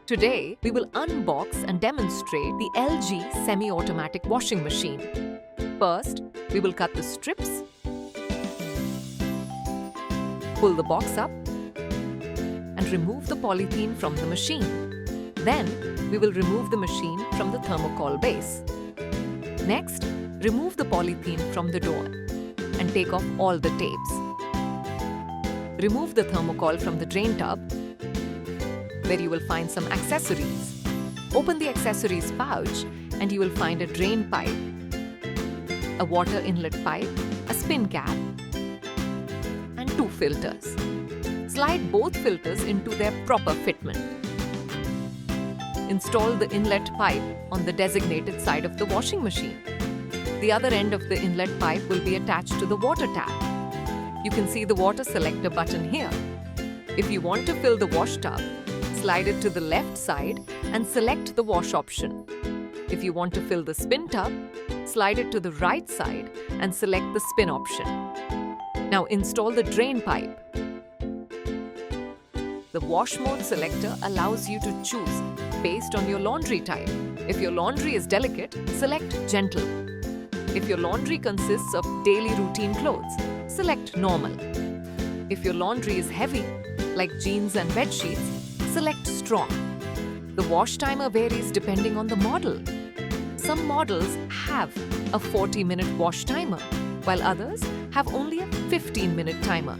Today, we will unbox and demonstrate the LG semi-automatic washing machine. First, we will cut the strips, pull the box up, and remove the polythene from the machine. Then, we will remove the machine from the thermocol base. Next, remove the polythene from the door and take off all the tapes. Remove the thermocol from the drain tub, where you will find some accessories. Open the accessories pouch and you will find a drain pipe, a water inlet pipe, a spin cap, and 2 filters. Slide both filters into their proper fitment. Install the inlet pipe on the designated side of the washing machine. The other end of the inlet pipe will be attached to the water tap. You can see the water selector button here. If you want to fill the wash tub, slide it to the left side and select the wash option. If you want to fill the spin tub, slide it to the right side and select the spin option. Now install the drain pipe. The wash mode selector allows you to choose based on your laundry type. If your laundry is delicate, select gentle. If your laundry consists of daily routine clothes, select normal. If your laundry is heavy, like jeans and bed sheets, select strong. The wash timer varies depending on the model. Some models have a 40-minute wash timer, while others have only a 15-minute timer.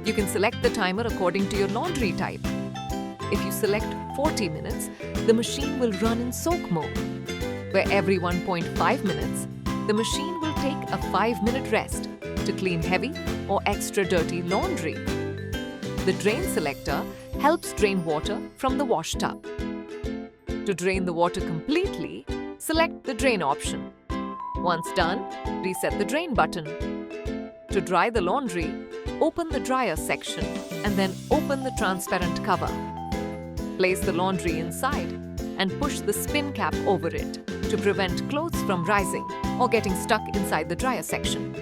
You can select the timer according to your laundry type. If you select 40 minutes, the machine will run in soak mode, where every 1.5 minutes, the machine will take a 5-minute rest to clean heavy or extra dirty laundry. The drain selector helps drain water from the wash tub. To drain the water completely, select the drain option. Once done, reset the drain button. To dry the laundry, open the dryer section and then open the transparent cover. Place the laundry inside and push the spin cap over it to prevent clothes from rising or getting stuck inside the dryer section.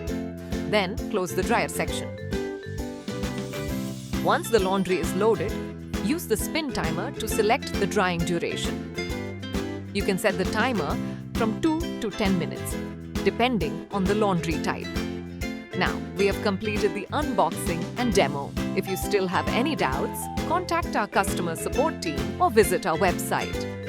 Then close the dryer section. Once the laundry is loaded, use the spin timer to select the drying duration. You can set the timer from 2 to 10 minutes, depending on the laundry type. Now, we have completed the unboxing and demo. If you still have any doubts, contact our customer support team or visit our website.